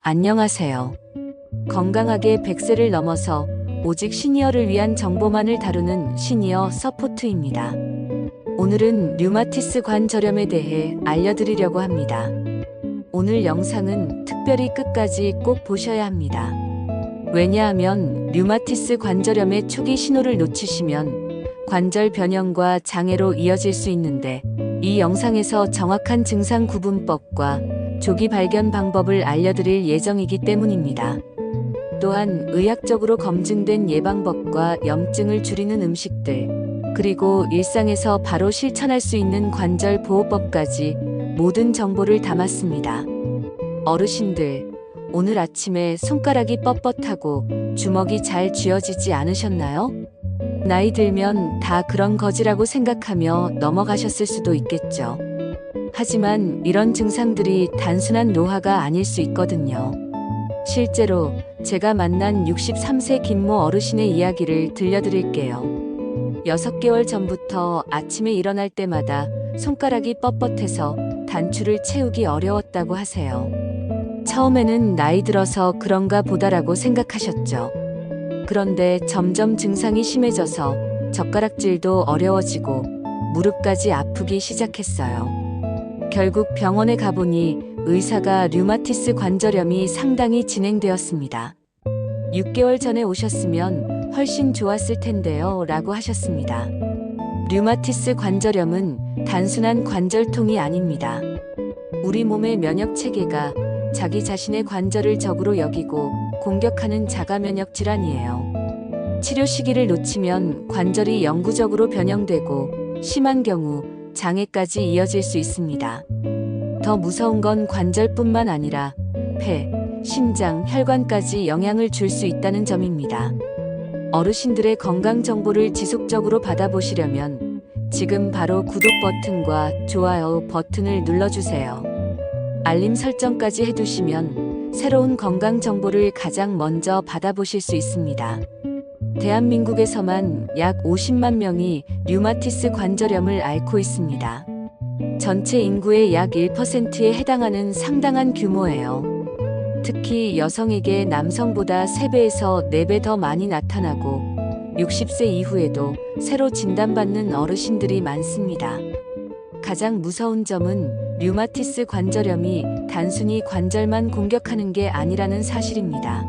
안녕하세요. 건강하게 100세를 넘어서 오직 시니어를 위한 정보만을 다루는 시니어 서포트입니다. 오늘은 류마티스 관절염에 대해 알려드리려고 합니다. 오늘 영상은 특별히 끝까지 꼭 보셔야 합니다. 왜냐하면 류마티스 관절염의 초기 신호를 놓치시면 관절 변형과 장애로 이어질 수 있는데, 이 영상에서 정확한 증상 구분법과 조기 발견 방법을 알려드릴 예정이기 때문입니다. 또한 의학적으로 검증된 예방법과 염증을 줄이는 음식들, 그리고 일상에서 바로 실천할 수 있는 관절 보호법까지 모든 정보를 담았습니다. 어르신들, 오늘 아침에 손가락이 뻣뻣하고 주먹이 잘 쥐어지지 않으셨나요? 나이 들면 다 그런 거지라고 생각하며 넘어가셨을 수도 있겠죠. 하지만 이런 증상들이 단순한 노화가 아닐 수 있거든요. 실제로 제가 만난 63세 김모 어르신의 이야기를 들려드릴게요. 6개월 전부터 아침에 일어날 때마다 손가락이 뻣뻣해서 단추를 채우기 어려웠다고 하세요. 처음에는 나이 들어서 그런가 보다라고 생각하셨죠. 그런데 점점 증상이 심해져서 젓가락질도 어려워지고 무릎까지 아프기 시작했어요. 결국 병원에 가보니 의사가 류마티스 관절염이 상당히 진행되었습니다. 6개월 전에 오셨으면 훨씬 좋았을 텐데요 라고 하셨습니다. 류마티스 관절염은 단순한 관절통이 아닙니다. 우리 몸의 면역체계가 자기 자신의 관절을 적으로 여기고 공격하는 자가면역 질환이에요. 치료 시기를 놓치면 관절이 영구적으로 변형되고 심한 경우 장애까지 이어질 수 있습니다. 더 무서운 건 관절뿐만 아니라 폐, 심장, 혈관까지 영향을 줄 수 있다는 점입니다. 어르신들의 건강 정보를 지속적으로 받아보시려면 지금 바로 구독 버튼과 좋아요 버튼을 눌러주세요. 알림 설정까지 해두시면 새로운 건강 정보를 가장 먼저 받아보실 수 있습니다. 대한민국에서만 약 50만 명이 류마티스 관절염을 앓고 있습니다. 전체 인구의 약 1%에 해당하는 상당한 규모예요. 특히 여성에게 남성보다 3배에서 4배 더 많이 나타나고 60세 이후에도 새로 진단받는 어르신들이 많습니다. 가장 무서운 점은 류마티스 관절염이 단순히 관절만 공격하는 게 아니라는 사실입니다.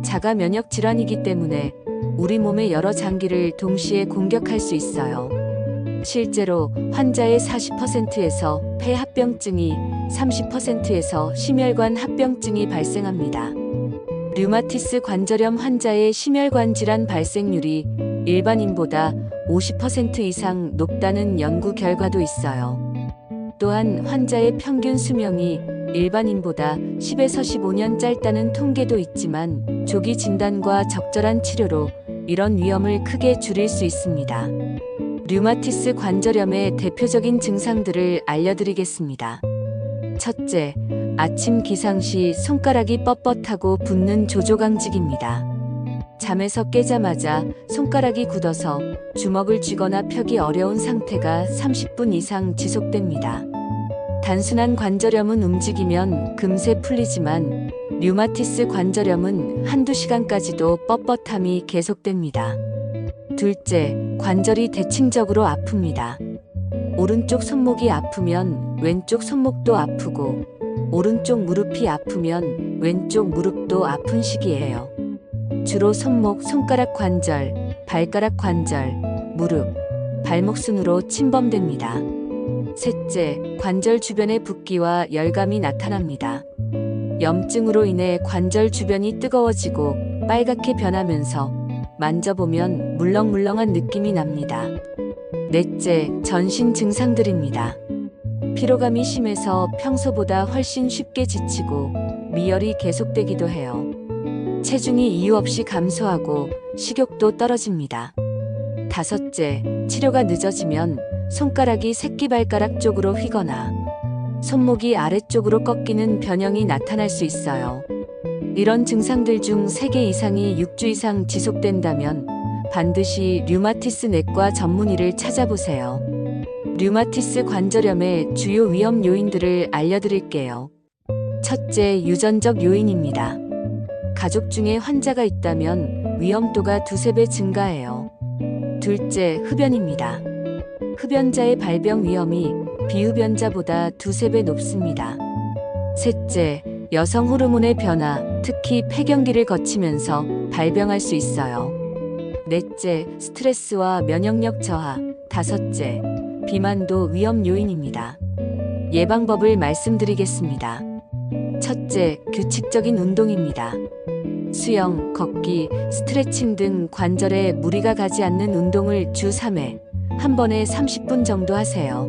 자가 면역 질환이기 때문에 우리 몸의 여러 장기를 동시에 공격할 수 있어요. 실제로 환자의 40%에서 폐 합병증이, 30%에서 심혈관 합병증이 발생합니다. 류마티스 관절염 환자의 심혈관 질환 발생률이 일반인보다 50% 이상 높다는 연구 결과도 있어요. 또한 환자의 평균 수명이 일반인보다 10에서 15년 짧다는 통계도 있지만, 조기 진단과 적절한 치료로 이런 위험을 크게 줄일 수 있습니다. 류마티스 관절염의 대표적인 증상들을 알려드리겠습니다. 첫째, 아침 기상 시 손가락이 뻣뻣하고 붓는 조조강직입니다. 잠에서 깨자마자 손가락이 굳어서 주먹을 쥐거나 펴기 어려운 상태가 30분 이상 지속됩니다. 단순한 관절염은 움직이면 금세 풀리지만 류마티스 관절염은 한두 시간까지도 뻣뻣함이 계속됩니다. 둘째, 관절이 대칭적으로 아픕니다. 오른쪽 손목이 아프면 왼쪽 손목도 아프고, 오른쪽 무릎이 아프면 왼쪽 무릎도 아픈 시기예요. 주로 손목, 손가락 관절, 발가락 관절, 무릎, 발목 순으로 침범됩니다. 셋째, 관절 주변에 붓기와 열감이 나타납니다. 염증으로 인해 관절 주변이 뜨거워지고 빨갛게 변하면서 만져보면 물렁물렁한 느낌이 납니다. 넷째, 전신 증상들입니다. 피로감이 심해서 평소보다 훨씬 쉽게 지치고 미열이 계속되기도 해요. 체중이 이유 없이 감소하고 식욕도 떨어집니다. 다섯째, 치료가 늦어지면 손가락이 새끼발가락 쪽으로 휘거나 손목이 아래쪽으로 꺾이는 변형이 나타날 수 있어요. 이런 증상들 중 3개 이상이 6주 이상 지속된다면 반드시 류마티스 내과 전문의를 찾아보세요. 류마티스 관절염의 주요 위험 요인들을 알려드릴게요. 첫째, 유전적 요인입니다. 가족 중에 환자가 있다면 위험도가 두세 배 증가해요. 둘째, 흡연입니다. 흡연자의 발병 위험이 비흡연자보다 두세 배 높습니다. 셋째, 여성 호르몬의 변화, 특히 폐경기를 거치면서 발병할 수 있어요. 넷째, 스트레스와 면역력 저하. 다섯째, 비만도 위험 요인입니다. 예방법을 말씀드리겠습니다. 첫째, 규칙적인 운동입니다. 수영, 걷기, 스트레칭 등 관절에 무리가 가지 않는 운동을 주 3회, 한 번에 30분 정도 하세요.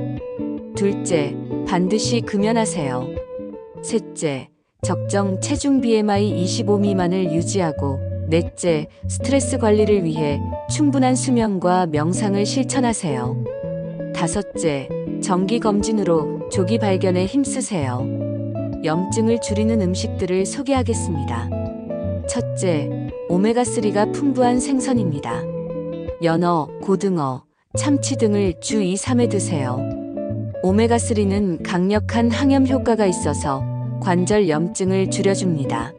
둘째, 반드시 금연하세요. 셋째, 적정 체중 BMI 25 미만을 유지하고. 넷째, 스트레스 관리를 위해 충분한 수면과 명상을 실천하세요. 다섯째, 정기 검진으로 조기 발견에 힘쓰세요. 염증을 줄이는 음식들을 소개하겠습니다. 첫째, 오메가3가 풍부한 생선입니다. 연어, 고등어, 참치 등을 주 2, 3회 드세요. 오메가3는 강력한 항염 효과가 있어서 관절 염증을 줄여줍니다.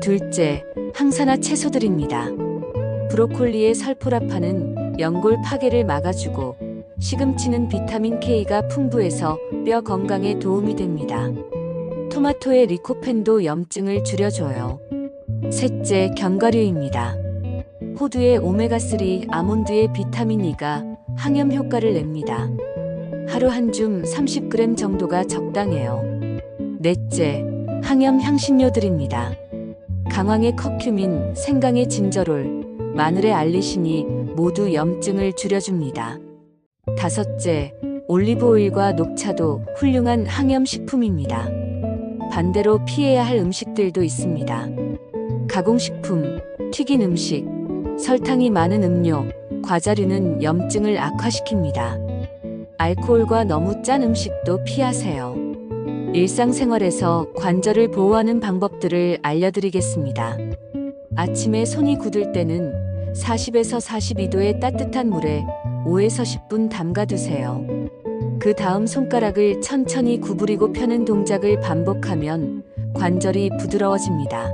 둘째, 항산화 채소들입니다. 브로콜리의 설포라파는 연골 파괴를 막아주고 시금치는 비타민 K가 풍부해서 뼈 건강에 도움이 됩니다. 토마토의 리코펜도 염증을 줄여줘요. 셋째, 견과류입니다. 호두의 오메가3, 아몬드의 비타민 E가 항염 효과를 냅니다. 하루 한 줌 30g 정도가 적당해요. 넷째, 항염 향신료들입니다. 강황의 커큐민, 생강의 진저롤, 마늘의 알리신이 모두 염증을 줄여줍니다. 다섯째, 올리브오일과 녹차도 훌륭한 항염식품입니다. 반대로 피해야 할 음식들도 있습니다. 가공식품, 튀긴 음식, 설탕이 많은 음료, 과자류는 염증을 악화시킵니다. 알코올과 너무 짠 음식도 피하세요. 일상생활에서 관절을 보호하는 방법들을 알려드리겠습니다. 아침에 손이 굳을 때는 40에서 42도의 따뜻한 물에 5에서 10분 담가두세요. 그 다음 손가락을 천천히 구부리고 펴는 동작을 반복하면 관절이 부드러워집니다.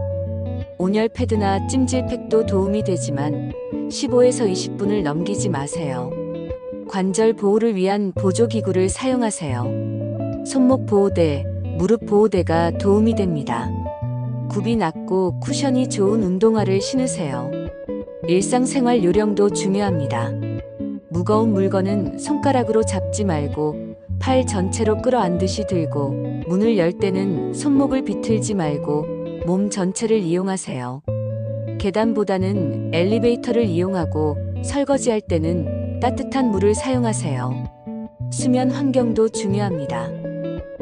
온열 패드나 찜질팩도 도움이 되지만 15에서 20분을 넘기지 마세요. 관절 보호를 위한 보조기구를 사용하세요. 손목 보호대, 무릎 보호대가 도움이 됩니다. 굽이 낮고 쿠션이 좋은 운동화를 신으세요. 일상생활 요령도 중요합니다. 무거운 물건은 손가락으로 잡지 말고 팔 전체로 끌어안듯이 들고, 문을 열 때는 손목을 비틀지 말고 몸 전체를 이용하세요. 계단보다는 엘리베이터를 이용하고 설거지할 때는 따뜻한 물을 사용하세요. 수면 환경도 중요합니다.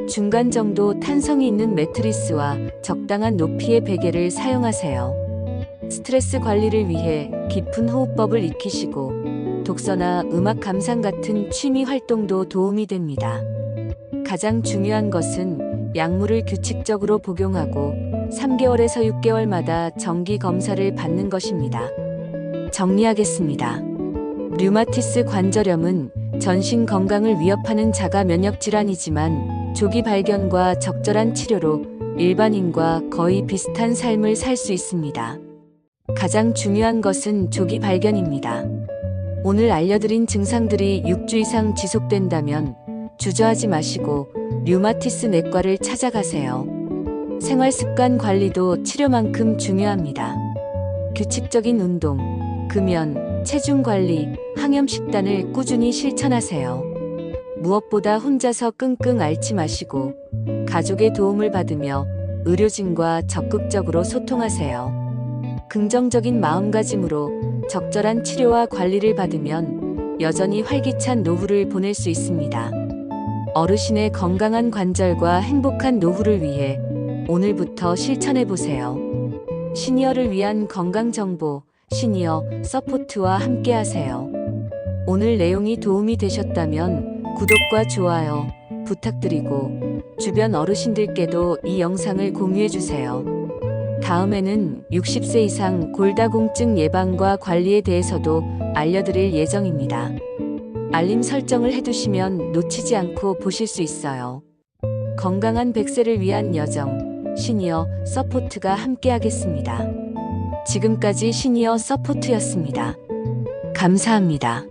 중간 정도 탄성이 있는 매트리스와 적당한 높이의 베개를 사용하세요. 스트레스 관리를 위해 깊은 호흡법을 익히시고 독서나 음악 감상 같은 취미 활동도 도움이 됩니다. 가장 중요한 것은 약물을 규칙적으로 복용하고 3개월에서 6개월마다 정기 검사를 받는 것입니다. 정리하겠습니다. 류마티스 관절염은 전신 건강을 위협하는 자가 면역 질환이지만 조기 발견과 적절한 치료로 일반인과 거의 비슷한 삶을 살 수 있습니다. 가장 중요한 것은 조기 발견입니다. 오늘 알려드린 증상들이 6주 이상 지속된다면 주저하지 마시고 류마티스 내과를 찾아가세요. 생활습관 관리도 치료만큼 중요합니다. 규칙적인 운동, 금연, 체중 관리, 항염 식단을 꾸준히 실천하세요. 무엇보다 혼자서 끙끙 앓지 마시고 가족의 도움을 받으며 의료진과 적극적으로 소통하세요. 긍정적인 마음가짐으로 적절한 치료와 관리를 받으면 여전히 활기찬 노후를 보낼 수 있습니다. 어르신의 건강한 관절과 행복한 노후를 위해 오늘부터 실천해보세요. 시니어를 위한 건강정보, 시니어 서포트와 함께하세요. 오늘 내용이 도움이 되셨다면 구독과 좋아요 부탁드리고 주변 어르신들께도 이 영상을 공유해주세요. 다음에는 60세 이상 골다공증 예방과 관리에 대해서도 알려드릴 예정입니다. 알림 설정을 해두시면 놓치지 않고 보실 수 있어요. 건강한 100세를 위한 여정, 시니어 서포트가 함께하겠습니다. 지금까지 시니어 서포트였습니다. 감사합니다.